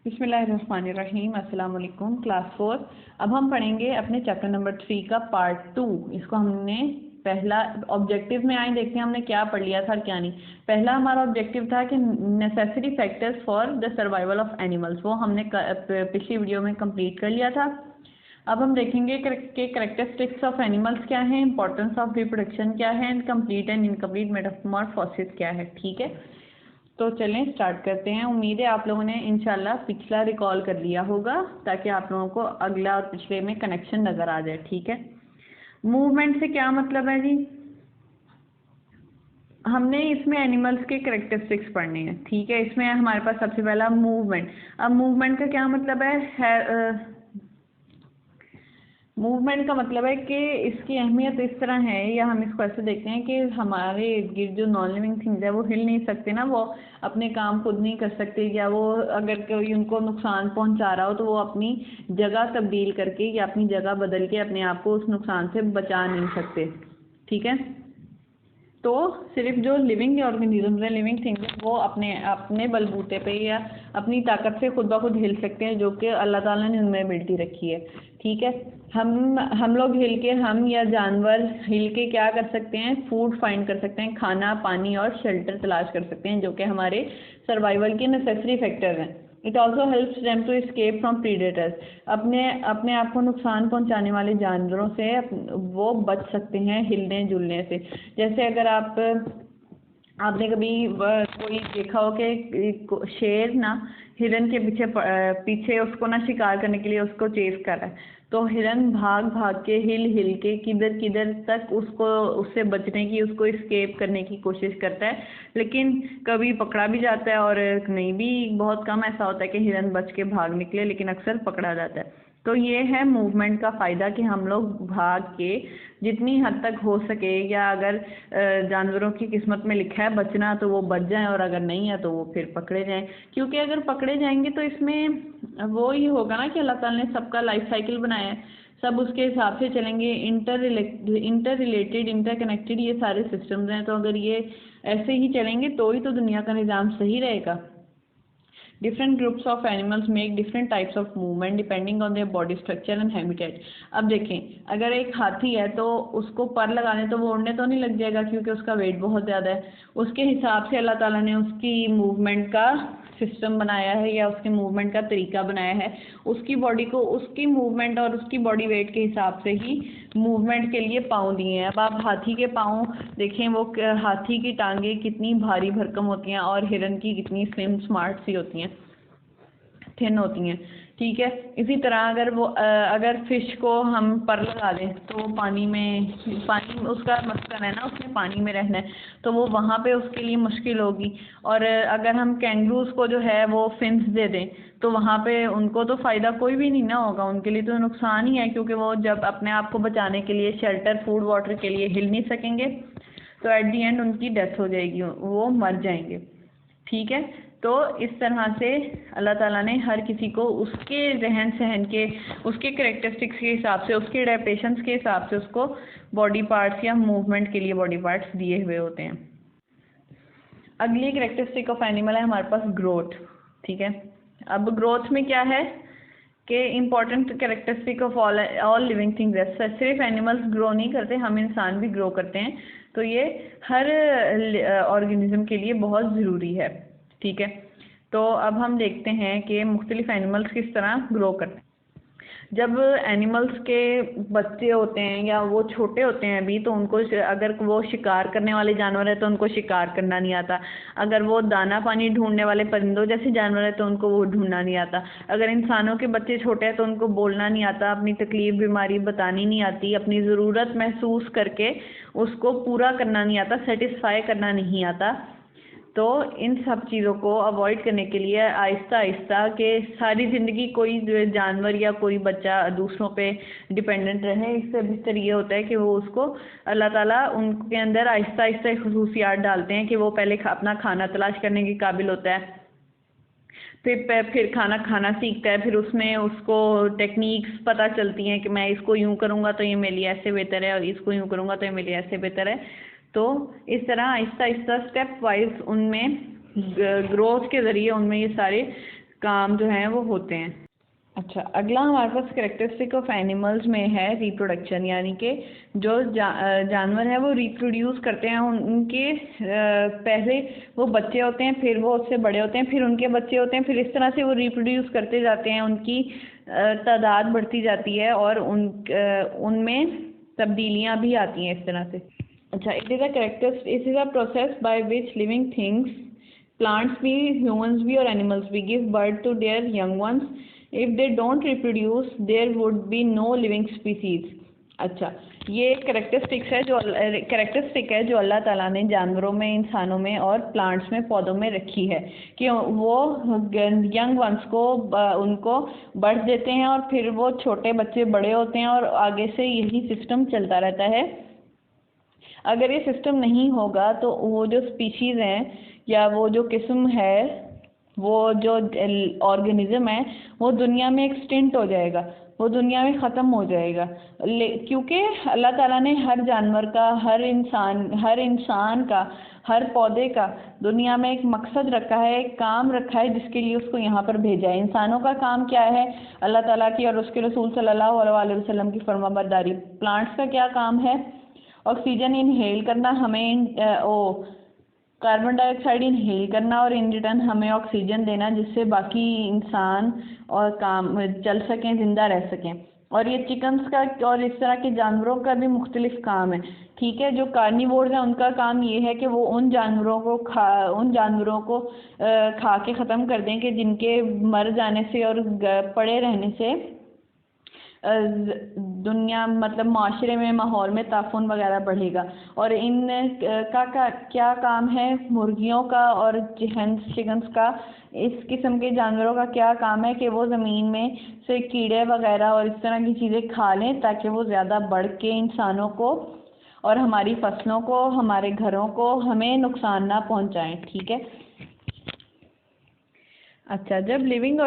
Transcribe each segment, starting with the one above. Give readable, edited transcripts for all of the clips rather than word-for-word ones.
बिस्मिल्लाहिर्रहमानिर्रहीम। अस्सलाम वालेकुम। क्लास 4। अब हम पढ़ेंगे अपने चैप्टर नंबर 3 का पार्ट 2। इसको हमने पहला ऑब्जेक्टिव में आए, देखते हैं हमने क्या पढ़ लिया था क्या नहीं। पहला हमारा ऑब्जेक्टिव था कि necessary factors for the survival of animals, वो हमने पिछली वीडियो में कंप्लीट कर लिया था। अब हम देखेंगे कि कैरेक्टरिस्टिक्स ऑफ एनिमल्स क्या है, इंपॉर्टेंस ऑफ रिप्रोडक्शन क्या है, and complete and incomplete Metamorphosis क्या है। ठीक है, तो चलें स्टार्ट करते हैं। उम्मीद है आप लोगों ने इंशाल्लाह पिछला रिकॉल कर लिया होगा ताकि आप लोगों को अगला और पिछले में कनेक्शन नज़र आ जाए। ठीक है, मूवमेंट से क्या मतलब है जी, हमने इसमें एनिमल्स के कैरेक्टरिस्टिक्स पढ़ने हैं। ठीक है, इसमें हमारे पास सबसे पहला मूवमेंट। अब मूवमेंट का क्या मतलब है मूवमेंट का मतलब है कि इसकी अहमियत इस तरह है, या हम इसको ऐसे देखते हैं कि हमारे इर्द गिर्द जो नॉन लिविंग थिंग्स है वो हिल नहीं सकते ना, वो अपने काम खुद नहीं कर सकते, या वो अगर कोई उनको नुकसान पहुंचा रहा हो तो वो अपनी जगह तब्दील करके या अपनी जगह बदल के अपने आप को उस नुकसान से बचा नहीं सकते। ठीक है, तो सिर्फ जो लिविंग ऑर्गेनिज्म है, लिविंग थिंग्स है, वो अपने अपने बलबूते पे या अपनी ताकत से खुद ब खुद हिल सकते हैं, जो कि अल्लाह ताला ने उनमें एबिलिटी रखी है। ठीक है, हम लोग हिल के, हम या जानवर हिल के क्या कर सकते हैं, फूड फाइंड कर सकते हैं, खाना पानी और शेल्टर तलाश कर सकते हैं, जो कि हमारे सर्वाइवल के नेसेसरी फैक्टर्स हैं। It also helps them to escape from predators, अपने अपने आप को नुकसान पहुंचाने वाले जानवरों से वो बच सकते हैं हिलने जुलने से। जैसे अगर आपने कभी कोई देखा हो कि शेर ना हिरन के पीछे पीछे उसको ना शिकार करने के लिए उसको चेस कर रहा है, तो हिरन भाग भाग के हिल हिल के किधर किधर तक उसको उससे बचने की, उसको एस्केप करने की कोशिश करता है, लेकिन कभी पकड़ा भी जाता है और नहीं भी, बहुत कम ऐसा होता है कि हिरन बच के भाग निकले, लेकिन अक्सर पकड़ा जाता है। तो ये है मूवमेंट का फ़ायदा कि हम लोग भाग के जितनी हद तक हो सके, या अगर जानवरों की किस्मत में लिखा है बचना तो वो बच जाएं, और अगर नहीं है तो वो फिर पकड़े जाएं। क्योंकि अगर पकड़े जाएंगे तो इसमें वो ही होगा ना कि अल्लाह ताला ने सबका लाइफ साइकिल बनाया है, सब उसके हिसाब से चलेंगे। इंटर रिलेटेड इंटरकनेक्टेड ये सारे सिस्टम्स हैं, तो अगर ये ऐसे ही चलेंगे तो ही तो दुनिया का निज़ाम सही रहेगा। Different groups of animals make different types of movement depending on their body structure and habitat. अब देखें, अगर एक हाथी है तो उसको पर लगाने तो वो उड़ने तो नहीं लग जाएगा, क्योंकि उसका वेट बहुत ज़्यादा है। उसके हिसाब से अल्लाह ताला ने उसकी मूवमेंट का सिस्टम बनाया है, या उसके मूवमेंट का तरीका बनाया है। उसकी बॉडी को उसकी मूवमेंट और उसकी बॉडी वेट के हिसाब से ही मूवमेंट के लिए पाँव दिए हैं। अब आप हाथी के पाँव देखें, वो हाथी की टांगें कितनी भारी भरकम होती हैं और हिरन की कितनी स्लिम स्मार्ट सी होती हैं, थिन होती हैं। ठीक है, इसी तरह अगर फिश को हम पर लगा दें तो वो पानी उसका मस्कन है ना, उसने पानी में रहना है, तो वो वहाँ पे उसके लिए मुश्किल होगी। और अगर हम कैंगरूज को जो है वो फिन्स दे दें तो वहाँ पे उनको तो फ़ायदा कोई भी नहीं ना होगा, उनके लिए तो नुकसान ही है, क्योंकि वो जब अपने आप को बचाने के लिए शेल्टर फूड वाटर के लिए हिल नहीं सकेंगे तो एट दी एंड उनकी डेथ हो जाएगी, वो मर जाएंगे। ठीक है, तो इस तरह से अल्लाह ताला ने हर किसी को उसके रहन सहन के, उसके कैरेक्टरिस्टिक्स के हिसाब से, उसके एडेप्टेशंस के हिसाब से उसको बॉडी पार्ट्स या मूवमेंट के लिए बॉडी पार्ट्स दिए हुए होते हैं। अगली कैरेक्टरिस्टिक ऑफ एनिमल है हमारे पास ग्रोथ। ठीक है, अब ग्रोथ में क्या है कि important characteristic of all living things है। सिर्फ एनिमल्स ग्रो नहीं करते, हम इंसान भी ग्रो करते हैं, तो ये हर ऑर्गेनिज्म के लिए बहुत ज़रूरी है। ठीक है, तो अब हम देखते हैं कि मुख्तलिफ एनिमल्स किस तरह ग्रो करते हैं। जब एनिमल्स के बच्चे होते हैं या वो छोटे होते हैं अभी, तो उनको अगर वो शिकार करने वाले जानवर है तो उनको शिकार करना नहीं आता। अगर वो दाना पानी ढूंढने वाले परिंदों जैसे जानवर है तो उनको वो ढूंढना नहीं आता। अगर इंसानों के बच्चे छोटे हैं तो उनको बोलना नहीं आता, अपनी तकलीफ बीमारी बतानी नहीं आती, अपनी ज़रूरत महसूस करके उसको पूरा करना नहीं आता, सेटिस्फाई करना नहीं आता। तो इन सब चीज़ों को अवॉइड करने के लिए आहिस्ता आहिस्ता के सारी ज़िंदगी कोई जानवर या कोई बच्चा दूसरों पे डिपेंडेंट रहे, इससे बेहतर ये होता है कि वो उसको अल्लाह ताला उनके अंदर आहिस्ता आहिस्ता खसूसियात डालते हैं कि वो पहले अपना खाना तलाश करने के काबिल होता है, फिर खाना खाना सीखता है, फिर उसमें उसको टेक्निक्स पता चलती हैं कि मैं इसको यूँ करूँगा तो ये मेरे लिए ऐसे बेहतर है, और इसको यूँ करूँगा तो ये मेरे लिए ऐसे बेहतर है। तो इस तरह आहिस्ता आहिस्ता स्टेप वाइज उनमें ग्रोथ के ज़रिए उनमें ये सारे काम जो हैं वो होते हैं। अच्छा, अगला हमारे पास कैरेक्टरिस्टिक ऑफ एनिमल्स में है रिप्रोडक्शन, यानी कि जो जानवर हैं वो रिप्रोड्यूस करते हैं। उनके पहले वो बच्चे होते हैं, फिर वो उससे बड़े होते हैं, फिर उनके बच्चे होते हैं, फिर इस तरह से वो रिप्रोड्यूस करते जाते हैं। उनकी तादाद बढ़ती जाती है और उनमें तब्दीलियां भी आती हैं इस तरह से। अच्छा, it is a process by which living things, plants भी, ह्यूमंस भी और एनिमल्स भी, give birth to their young ones. If they don't reproduce there would be no living species. अच्छा, ये कैरेक्टरिस्टिक है जो अल्लाह ताला ने जानवरों में, इंसानों में और प्लांट्स में, पौधों में रखी है कि वो यंग वंस को उनको बर्थ देते हैं और फिर वो छोटे बच्चे बड़े होते हैं और आगे से यही सिस्टम चलता रहता है। अगर ये सिस्टम नहीं होगा तो वो जो स्पीशीज़ हैं या वो जो किस्म है, वो जो ऑर्गेनिज्म है, वो दुनिया में एक्सटिंक्ट हो जाएगा, वो दुनिया में ख़त्म हो जाएगा। क्योंकि अल्लाह ताला ने हर जानवर का, हर इंसान का, हर पौधे का दुनिया में एक मकसद रखा है, एक काम रखा है जिसके लिए उसको यहाँ पर भेजा है। इंसानों का काम क्या है? अल्लाह ताला की और उसके रसूल सल्लल्लाहु अलैहि वसल्लम की फरमाबरदारी। प्लांट्स का क्या काम है? ऑक्सीजन इनहेल करना, हमें कार्बन डाइऑक्साइड इनहेल करना और इन रिटर्न हमें ऑक्सीजन देना, जिससे बाकी इंसान और काम चल सकें, ज़िंदा रह सकें। और ये चिकन्स का और इस तरह के जानवरों का भी मुख्तलिफ काम है। ठीक है, जो कार्निवोर्स हैं उनका काम ये है कि वो उन जानवरों को खा के ख़त्म कर दें कि जिनके मर जाने से और पड़े रहने से दुनिया, मतलब माशरे में, माहौल में ताफुन वगैरह बढ़ेगा। और इन का क्या काम है? मुर्गियों का और चिकन्स का, इस किस्म के जानवरों का क्या काम है कि वो ज़मीन में से कीड़े वगैरह और इस तरह की चीज़ें खा लें ताकि वो ज़्यादा बढ़ के इंसानों को और हमारी फसलों को, हमारे घरों को, हमें नुकसान ना पहुंचाएं। ठीक है। अच्छा, जब लिविंग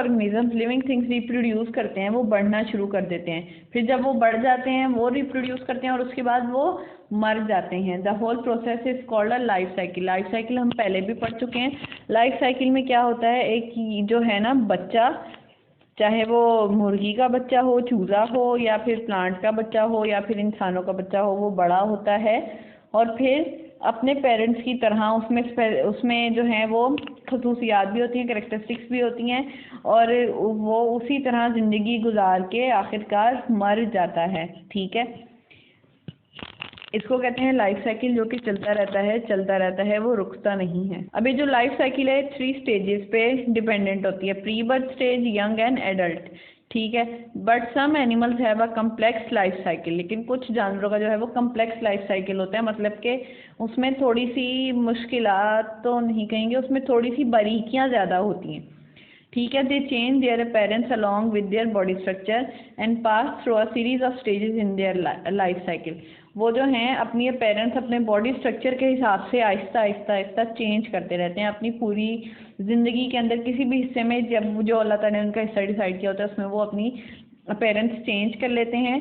थिंग्स रिप्रोड्यूस करते हैं, वो बढ़ना शुरू कर देते हैं। फिर जब वो बढ़ जाते हैं, वो रिप्रोड्यूस करते हैं और उसके बाद वो मर जाते हैं। The whole process is called a life cycle. Life cycle हम पहले भी पढ़ चुके हैं। लाइफ साइकिल में क्या होता है, एक जो है ना बच्चा, चाहे वो मुर्गी का बच्चा हो, चूज़ा हो, या फिर प्लांट का बच्चा हो, या फिर इंसानों का बच्चा हो, वो बड़ा होता है और फिर अपने पेरेंट्स की तरह उसमें जो है वो खसूसियात भी होती हैं, कैरेक्टरिस्टिक्स भी होती हैं, और वो उसी तरह ज़िंदगी गुजार के आखिरकार मर जाता है। ठीक है, इसको कहते हैं लाइफ साइकिल, जो कि चलता रहता है, वो रुकता नहीं है। अभी जो लाइफ साइकिल है 3 स्टेजेस पे डिपेंडेंट होती है, pre birth stage, young and adult. ठीक है, but some animals have a complex life cycle. लेकिन कुछ जानवरों का जो है वो कम्प्लेक्स लाइफ साइकिल होता है, मतलब कि उसमें थोड़ी सी मुश्किलात तो नहीं कहेंगे, उसमें थोड़ी सी बारीकियाँ ज़्यादा होती हैं। ठीक है, दे change their appearance along with their body structure and pass through a series of stages in their life cycle. वो जो हैं अपनी अपेरेंस अपने बॉडी स्ट्रक्चर के हिसाब से आहिस्ता चेंज करते रहते हैं अपनी पूरी ज़िंदगी के अंदर। किसी भी हिस्से में जब जो अल्लाह ताला ने उनका हिस्सा डिसाइड किया होता है, उसमें वो अपनी अपेरेंस चेंज कर लेते हैं।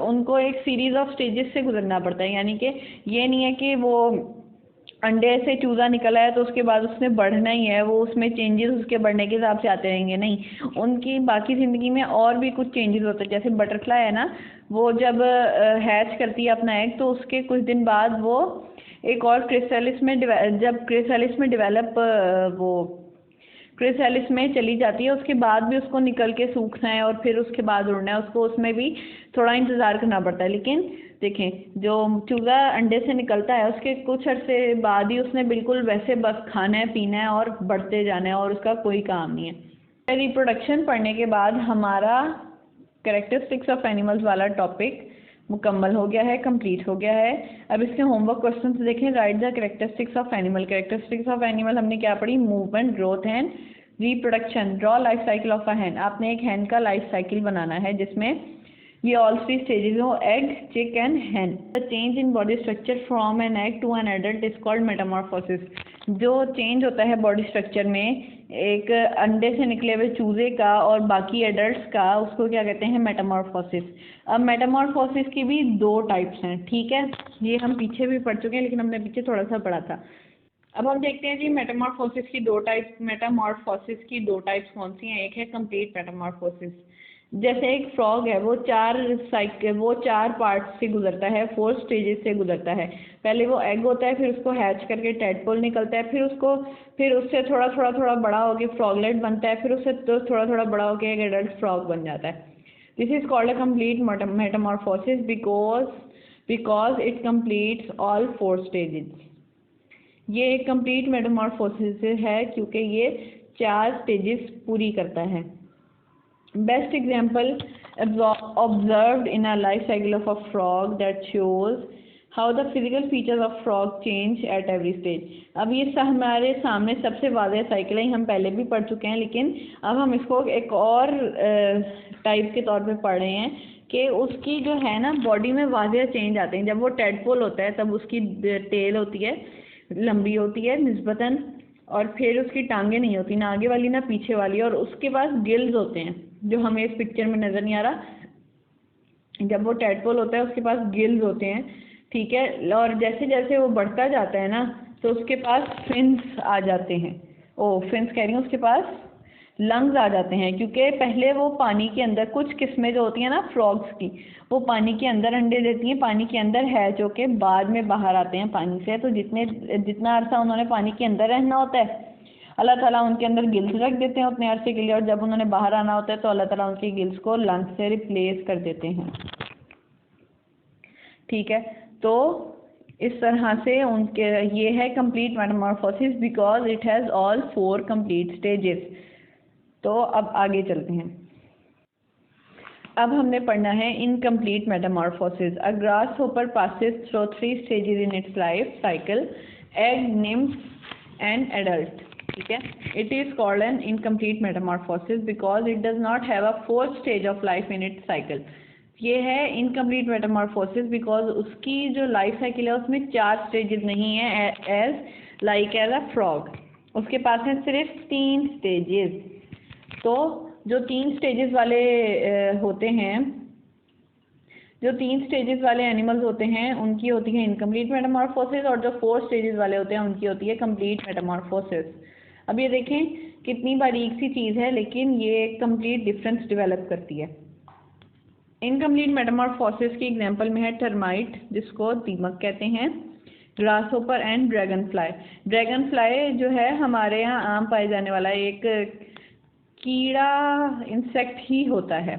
उनको एक सीरीज़ ऑफ स्टेजेस से गुजरना पड़ता है, यानी कि ये नहीं है कि वो अंडे से चूज़ा निकला है तो उसके बाद उसने बढ़ना ही है, वो उसमें चेंजेस उसके बढ़ने के हिसाब से आते रहेंगे। नहीं, उनकी बाकी ज़िंदगी में और भी कुछ चेंजेस होते हैं। जैसे बटरफ्लाई है ना, वो जब हैच करती है अपना एग, तो उसके कुछ दिन बाद वो एक और क्रिसालिस में चली जाती है, उसके बाद भी उसको निकल के सूखना है और फिर उसके बाद उड़ना है, उसको उसमें भी थोड़ा इंतज़ार करना पड़ता है। लेकिन देखें, जो चूज़ा अंडे से निकलता है उसके कुछ अर्से बाद ही उसने बिल्कुल वैसे बस खाना है, पीना है और बढ़ते जाना है, और उसका कोई काम नहीं है। रिप्रोडक्शन पढ़ने के बाद हमारा कैरेक्टरिस्टिक्स ऑफ एनिमल्स वाला टॉपिक मुकम्मल हो गया है, कंप्लीट हो गया है। अब इसके होमवर्क क्वेश्चंस देखें। Write the characteristics of animal. Characteristics of animal हमने क्या पढ़ी? Movement, growth and reproduction. Draw life cycle of a hen. आपने एक हैन का लाइफ साइकिल बनाना है जिसमें ये ऑल 3 स्टेजेस हो, egg, chick and hen. The change in body structure from an egg to an adult is called metamorphosis. जो change होता है बॉडी स्ट्रक्चर में एक अंडे से निकले हुए चूज़े का और बाकी एडल्ट्स का, उसको क्या कहते हैं? मेटामॉर्फोसिस। अब मेटामॉर्फोसिस की भी 2 टाइप्स हैं। ठीक है, ये हम पीछे भी पढ़ चुके हैं, लेकिन हमने पीछे थोड़ा सा पढ़ा था। अब हम देखते हैं जी मेटामॉर्फोसिस की दो टाइप्स कौन सी हैं। एक है कंप्लीट मेटामॉर्फोसिस। जैसे एक फ्रॉग है, वो चार पार्ट से गुजरता है, 4 स्टेजेस से गुजरता है। पहले वो एग होता है, फिर उसको हैच करके टेडपोल निकलता है, फिर उससे थोड़ा बड़ा होकर फ्रॉगलेट बनता है, फिर उससे तो थोड़ा बड़ा होकर एक एडल्ट फ्रॉग बन जाता है। This is called a complete metamorphosis because it completes all 4 stages. ये एक कंप्लीट मेटामॉर्फोसिस है क्योंकि ये 4 स्टेजेस पूरी करता है। Best example observed in a life cycle of a frog that shows how the physical features of frog change at every stage। अब ये हमारे सामने सबसे वाज़ेह साइकिल है, हम पहले भी पढ़ चुके हैं, लेकिन अब हम इसको एक और टाइप के तौर पे पढ़ रहे हैं कि उसकी जो है ना बॉडी में वाज़ेह चेंज आते हैं। जब वो टेडपोल होता है तब उसकी टेल होती है, लंबी होती है निस्बतन, और फिर उसकी टांगे नहीं होती, ना आगे वाली ना पीछे वाली, और उसके पास गिल्स होते हैं जो हमें इस पिक्चर में नज़र नहीं आ रहा। जब वो टेडपोल होता है उसके पास गिल्स होते हैं, ठीक है। और जैसे जैसे वो बढ़ता जाता है ना तो उसके पास फिन्स आ जाते हैं, फिन्स कह रही हूँ, उसके पास लंग्स आ जाते हैं, क्योंकि पहले वो पानी के अंदर, कुछ किस्में जो होती हैं ना फ्रॉग्स की, वो पानी के अंदर अंडे देती हैं, पानी के अंदर हैच होके बाद में बाहर आते हैं पानी से। तो जितना अरसा उन्होंने पानी के अंदर रहना होता है, अल्लाह ताला उनके अंदर गिल्स रख देते हैं उतने अरसे के लिए, और जब उन्होंने बाहर आना होता है तो अल्लाह ताला उनकी गिल्स को लंग्स से रिप्लेस कर देते हैं, ठीक है। तो इस तरह से उनके ये है complete metamorphosis because it has all 4 complete stages. तो अब आगे चलते हैं। अब हमने पढ़ना है incomplete metamorphosis. A grasshopper passes through 3 stages in its life cycle, egg, nymph and adult, ठीक है। It is called an incomplete metamorphosis because it does not have a 4th stage of life in its cycle. ये है incomplete metamorphosis because उसकी जो life cycle है उसमें 4 stages नहीं है एज अ फ्रॉग। उसके पास है सिर्फ 3 स्टेजेस। तो जो 3 स्टेजेस वाले होते हैं, जो 3 स्टेजेस वाले एनिमल्स होते हैं उनकी होती है इनकम्प्लीट मेटामॉर्फोसिस, और जो 4 स्टेजेस वाले होते हैं उनकी होती है कंप्लीट मेटामॉर्फोसिस। अब ये देखें कितनी बारीक सी चीज़ है, लेकिन ये कंप्लीट डिफरेंस डेवलप करती है। इनकम्प्लीट मेटामॉर्फोसिस की एग्जांपल में है टर्माइट, जिसको दीमक कहते हैं, grasshopper and dragonfly. Dragonfly जो है हमारे यहाँ आम पाए जाने वाला एक कीड़ा इंसेक्ट ही होता है।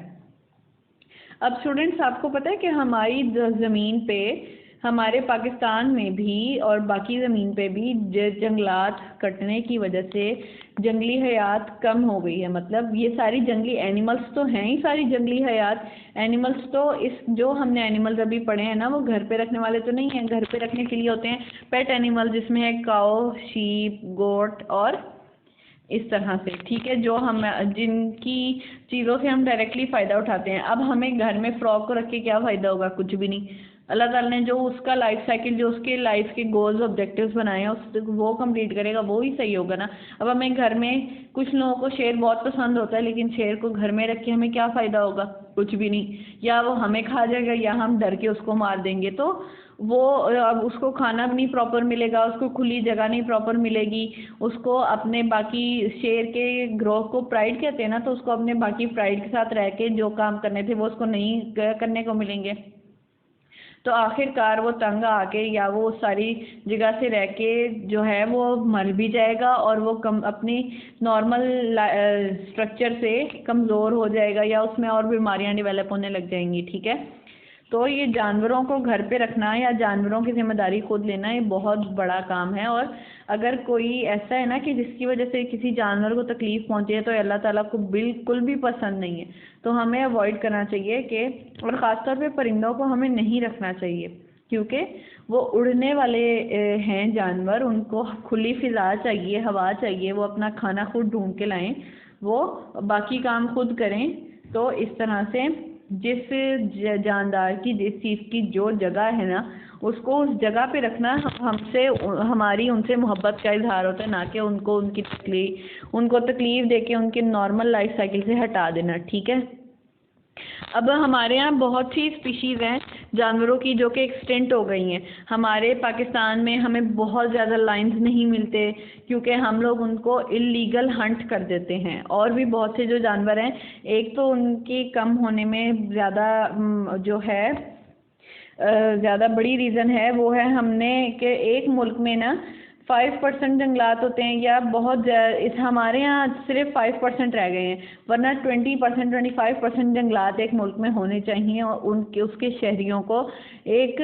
अब स्टूडेंट्स, आपको पता है कि हमारी ज़मीन पे, हमारे पाकिस्तान में भी और बाकी ज़मीन पे भी जंगलात कटने की वजह से जंगली हयात कम हो गई है। मतलब ये सारी जंगली एनिमल्स तो हैं ही, सारी जंगली हयात एनिमल्स तो इस जो हमने एनिमल्स अभी पढ़े हैं ना, वो घर पे रखने वाले तो नहीं हैं, घर पे रखने के लिए होते हैं पेट एनिमल, जिसमें है काऊ, शीप, गोट और इस तरह से, ठीक है, जो हम जिनकी चीज़ों से हम डायरेक्टली फ़ायदा उठाते हैं। अब हमें घर में फ्रॉग को रख के क्या फ़ायदा होगा? कुछ भी नहीं। अल्लाह ताला ने जो उसका लाइफ साइकिल, जो उसके लाइफ के गोल्स ऑब्जेक्टिव्स बनाए हैं, उस वो कंप्लीट करेगा, वो ही सही होगा ना। अब हमें घर में, कुछ लोगों को शेर बहुत पसंद होता है, लेकिन शेर को घर में रख के हमें क्या फ़ायदा होगा? कुछ भी नहीं। या वो हमें खा जाएगा या हम डर के उसको मार देंगे। तो वो अब उसको खाना भी नहीं प्रॉपर मिलेगा, उसको खुली जगह नहीं प्रॉपर मिलेगी, उसको अपने बाकी शेर के ग्रोह को प्राइड कहते हैं ना, तो उसको अपने बाकी प्राइड के साथ रह के जो काम करने थे वो उसको नहीं करने को मिलेंगे। तो आखिरकार वो तंग आके या वो सारी जगह से रह के जो है वो मर भी जाएगा, और वो अपनी नॉर्मल स्ट्रक्चर से कमज़ोर हो जाएगा, या उसमें और बीमारियां डेवलप होने लग जाएंगी, ठीक है। तो ये जानवरों को घर पे रखना या जानवरों की जिम्मेदारी खुद लेना, ये बहुत बड़ा काम है। और अगर कोई ऐसा है ना कि जिसकी वजह से किसी जानवर को तकलीफ़ पहुंचे, तो अल्लाह ताला को बिल्कुल भी पसंद नहीं है। तो हमें अवॉइड करना चाहिए कि, और ख़ासतौर पे परिंदों को हमें नहीं रखना चाहिए, क्योंकि वो उड़ने वाले हैं जानवर, उनको खुली फ़िज़ा चाहिए, हवा चाहिए, वो अपना खाना खुद ढूंढ के लाएं, वो बाकी काम खुद करें। तो इस तरह से जिस जानदार की, जिस चीज़ की जो जगह है ना, उसको उस जगह पे रखना हमारी उनसे मोहब्बत का इजहार होता है, ना कि उनको तकलीफ़ दे के उनकी नॉर्मल लाइफ साइकिल से हटा देना, ठीक है। अब हमारे यहाँ बहुत सी स्पीशीज़ हैं जानवरों की जो कि एक्सटिंक्ट हो गई हैं। हमारे पाकिस्तान में हमें बहुत ज़्यादा लायंस नहीं मिलते क्योंकि हम लोग उनको इलीगल हंट कर देते हैं। और भी बहुत से जो जानवर हैं, एक तो उनकी कम होने में ज़्यादा जो है ज़्यादा बड़ी रीज़न है वो है हमने कि एक मुल्क में ना 5% जंगलात होते हैं, या बहुत इस हमारे यहाँ सिर्फ 5% रह गए हैं, वरना 20% 25% जंगलात एक मुल्क में होने चाहिए और उनके उसके शहरियों को एक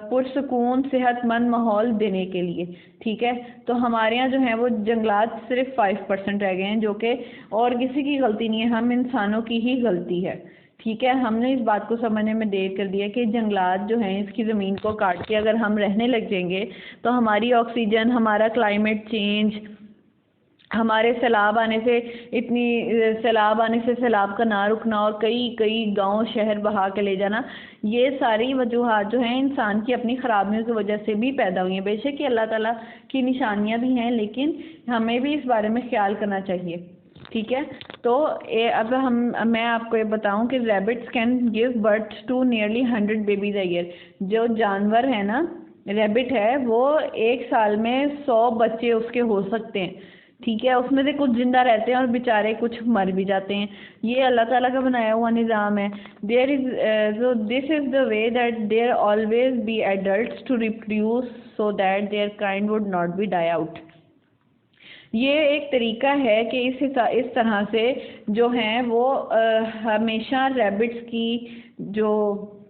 पुरसकून सेहतमंद माहौल देने के लिए। ठीक है, तो हमारे यहाँ जो है वो जंगलात सिर्फ 5% रह गए हैं, जो कि और किसी की गलती नहीं है, हम इंसानों की ही गलती है। ठीक है, हमने इस बात को समझने में देर कर दिया कि जंगलात जो हैं इसकी ज़मीन को काट के अगर हम रहने लग जाएंगे तो हमारी ऑक्सीजन, हमारा क्लाइमेट चेंज, हमारे सैलाब आने से सैलाब का ना रुकना और कई कई गांव शहर बहा के ले जाना, ये सारी वजूहात जो हैं इंसान की अपनी ख़राबियों की वजह से भी पैदा हुई हैं। बेशक कि अल्लाह ताला की निशानियां भी हैं, लेकिन हमें भी इस बारे में ख्याल करना चाहिए। ठीक है, तो अब मैं आपको ये बताऊं कि rabbits can give birth to nearly 100 babies a year. जो जानवर है ना, रैबिट है, वो एक साल में 100 बच्चे उसके हो सकते हैं। ठीक है, उसमें से कुछ जिंदा रहते हैं और बेचारे कुछ मर भी जाते हैं। ये अल्लाह ताला का बनाया हुआ निज़ाम है। There is so this is the way that there always be adults to reproduce so that their kind would not be die out। ये एक तरीका है कि इस तरह से जो हैं वो हमेशा रैबिट्स की जो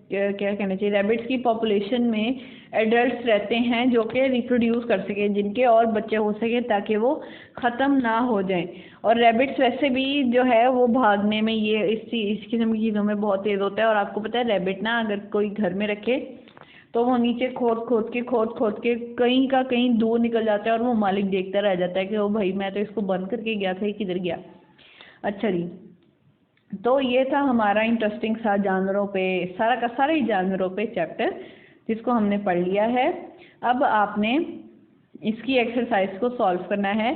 क्या कहना चाहिए, रैबिट्स की पॉपुलेशन में एडल्ट्स रहते हैं जो कि रिप्रोड्यूस कर सकें, जिनके और बच्चे हो सके ताकि वो ख़त्म ना हो जाएं। और रैबिट्स वैसे भी जो है वो भागने में ये इस किस्म की चीज़ों में बहुत तेज़ होता है। और आपको पता है रैबिट ना अगर कोई घर में रखे तो वो नीचे खोद खोद के कहीं का कहीं दूर निकल जाता है और वो मालिक देखता रह जाता है कि ओ भाई मैं तो इसको बंद करके गया था, ये किधर गया। अच्छा जी, तो ये था हमारा इंटरेस्टिंग सा जानवरों पे सारा का सारा ही जानवरों पे चैप्टर, जिसको हमने पढ़ लिया है। अब आपने इसकी एक्सरसाइज को सॉल्व करना है।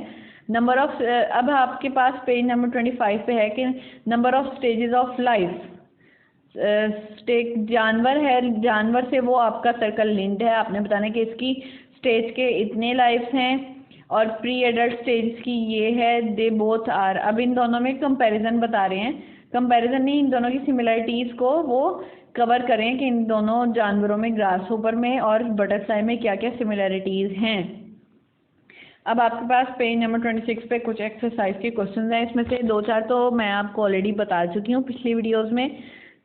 अब आपके पास पेज नंबर 25 पे है कि number of stages of life. जानवर है, जानवर से वो आपका सर्कल लिंक्ड है। आपने बताना है कि इसकी स्टेज के इतने लाइफ्स हैं और प्री एडल्ट स्टेज की ये है, दे बोथ आर। अब इन दोनों में कंपैरिजन बता रहे हैं, कंपैरिजन नहीं, इन दोनों की सिमिलरिटीज़ को वो कवर करें कि इन दोनों जानवरों में, ग्रास होपर में और बटरफ्लाई में क्या क्या सिमिलरिटीज़ हैं। अब आपके पास पेज नंबर 26 पे कुछ एक्सरसाइज के क्वेश्चन हैं। इसमें से 2-4 तो मैं आपको ऑलरेडी बता चुकी हूँ पिछली वीडियोज़ में,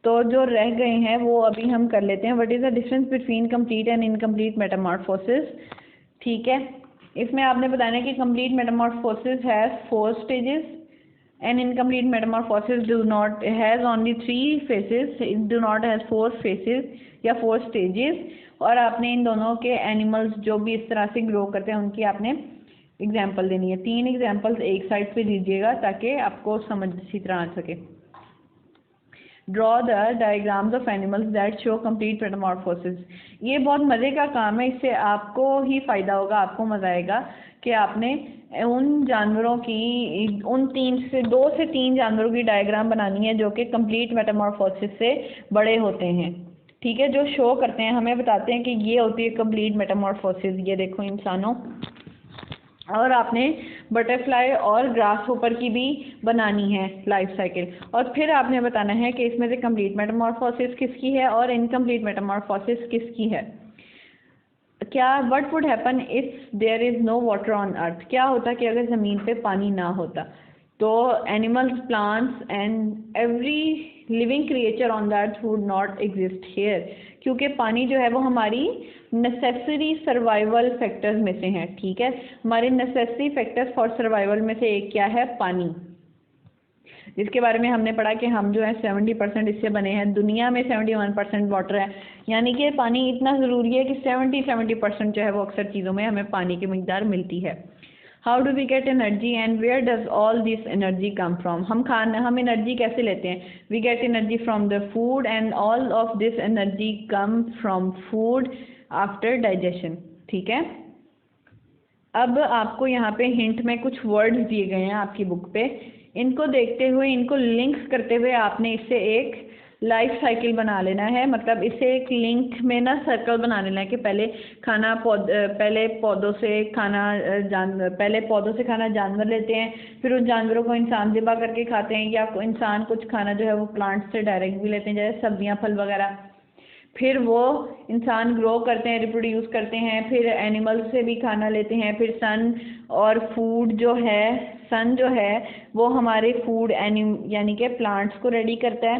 तो जो रह गए हैं वो अभी हम कर लेते हैं। What is the difference between complete and incomplete Metamorphosis. ठीक है, इसमें आपने बताना है कि complete Metamorphosis has 4 stages and incomplete Metamorphosis do not has only 3 faces, it do not has 4 faces या 4 स्टेजेस। और आपने इन दोनों के एनिमल्स जो भी इस तरह से ग्रो करते हैं उनकी आपने एग्जाम्पल देनी है। 3 एग्जाम्पल्स एक साइड पे दीजिएगा ताकि आपको समझ अच्छी तरह आ सके। Draw the diagrams of animals that show complete Metamorphosis. ये बहुत मज़े का काम है, इससे आपको ही फ़ायदा होगा, आपको मज़ा आएगा कि आपने उन जानवरों की उन 2 से 3 जानवरों की डायग्राम बनानी है जो कि कंप्लीट मेटामॉर्फोसिस से बड़े होते हैं। ठीक है, जो शो करते हैं, हमें बताते हैं कि ये होती है कंप्लीट मेटामॉर्फोसिस। ये देखो इंसानों, और आपने बटरफ्लाई और ग्रास होपर की भी बनानी है लाइफ साइकिल। और फिर आपने बताना है कि इसमें से कंप्लीट मेटामॉर्फोसिस किसकी है और इनकम्प्लीट मेटामॉर्फोसिस किसकी है। क्या what would happen if there is no water on earth. क्या होता कि अगर ज़मीन पे पानी ना होता। तो animals, plants and every living creature on the earth would not exist here, क्योंकि पानी जो है वो हमारी नेसेसरी सर्वाइवल फैक्टर्स में से हैं। ठीक है, हमारे नेसेसरी फैक्टर्स फॉर सर्वाइवल में से एक क्या है, पानी, जिसके बारे में हमने पढ़ा कि हम जो है 70% इससे बने हैं। दुनिया में 71% वाटर है, यानी कि पानी इतना ज़रूरी है कि 70% जो है वो अक्सर चीज़ों में हमें पानी की मिकदार मिलती है। How do we get energy and where does all this energy come from. हम एनर्जी कैसे लेते हैं। We get energy from the food and all of this energy come from food after digestion. ठीक है, अब आपको यहाँ पे हिंट में कुछ वर्ड्स दिए गए हैं आपकी बुक पे, इनको देखते हुए, इनको लिंक्स करते हुए आपने इससे एक लाइफ साइकिल बना लेना है, मतलब इसे एक लिंक में ना सर्कल बना लेना है कि पहले पौधों से खाना जानवर लेते हैं, फिर उन जानवरों को इंसान ज़िबा करके खाते हैं, या इंसान कुछ खाना जो है वो प्लांट से डायरेक्ट भी लेते हैं, जैसे सब्जियां फल वगैरह। फिर वो इंसान ग्रो करते हैं, रिप्रोड्यूस करते हैं, फिर एनिमल से भी खाना लेते हैं, फिर सन जो है वो हमारे फूड यानी कि प्लांट्स को रेडी करता है।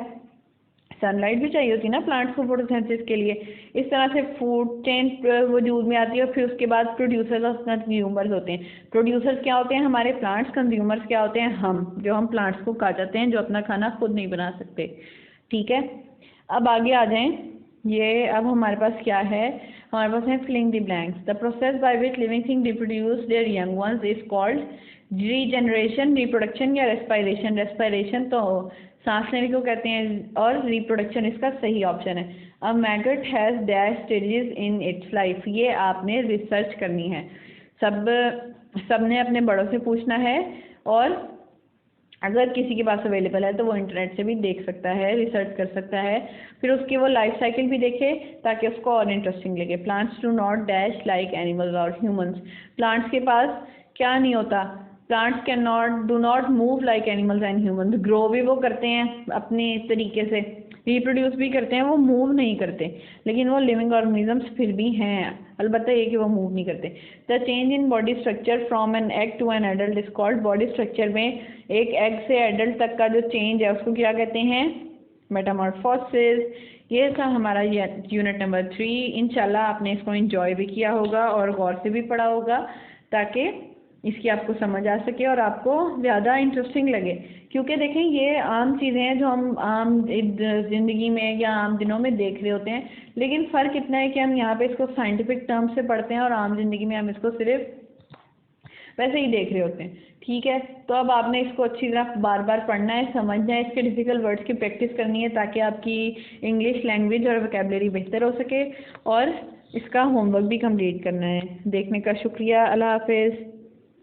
सनलाइट भी चाहिए होती है ना प्लांट्स को फोटोसिंथेसिस के लिए। इस तरह से फूड चेन वजूद में आती है, और फिर उसके बाद प्रोड्यूसर्स और कंज्यूमर्स होते हैं। प्रोड्यूसर्स क्या होते हैं? हमारे प्लांट्स। कंज्यूमर्स क्या होते हैं? हम प्लांट्स को खा जाते हैं, जो अपना खाना खुद नहीं बना सकते। ठीक है, अब आगे आ जाएं। अब हमारे पास क्या है? हमारे पास है filling the blanks. The process by which living thing reproduce their young ones is called regeneration, reproduction या रेस्पायरेशन। रेस्पायरेशन तो सांस लेने को कहते हैं, और रिप्रोडक्शन इसका सही ऑप्शन है। A maggot has dash stages in its life. ये आपने रिसर्च करनी है, सबने अपने बड़ों से पूछना है, और अगर किसी के पास अवेलेबल है तो वो इंटरनेट से भी देख सकता है, रिसर्च कर सकता है, फिर उसकी वो लाइफ साइकिल भी देखे ताकि उसको और इंटरेस्टिंग लगे। Plants do not dash like animals और ह्यूमंस। प्लांट्स के पास क्या नहीं होता? Plants do not move like animals and humans. Grow भी वो करते हैं अपने तरीके से, रिप्रोड्यूस भी करते हैं, वो मूव नहीं करते, लेकिन वो लिविंग ऑर्गेनिजम्स फिर भी हैं, अलबत्ता ये कि वो मूव नहीं करते। The change in body structure from an egg to an adult is called. Body structure में एक एग से एडल्ट तक का जो चेंज है उसको क्या कहते हैं? मेटामॉर्फोसिस। ये था हमारा यूनिट नंबर 3। इंशाल्लाह आपने इसको एंजॉय भी किया होगा और गौर से भी पढ़ा होगा, ताकि इसकी आपको समझ आ सके और आपको ज़्यादा इंटरेस्टिंग लगे। क्योंकि देखें, ये आम चीज़ें हैं जो हम आम ज़िंदगी में या आम दिनों में देख रहे होते हैं, लेकिन फ़र्क इतना है कि हम यहाँ पे इसको साइंटिफिक टर्म से पढ़ते हैं और आम ज़िंदगी में हम इसको सिर्फ वैसे ही देख रहे होते हैं। ठीक है, तो अब आपने इसको अच्छी तरह बार बार पढ़ना है, समझना है, इसके डिफ़िकल्ट वर्ड्स की प्रैक्टिस करनी है, ताकि आपकी इंग्लिश लैंग्वेज और वोकैबुलरी बेहतर हो सके, और इसका होमवर्क भी कंप्लीट करना है। देखने का शुक्रिया। अल्लाह हाफिज़।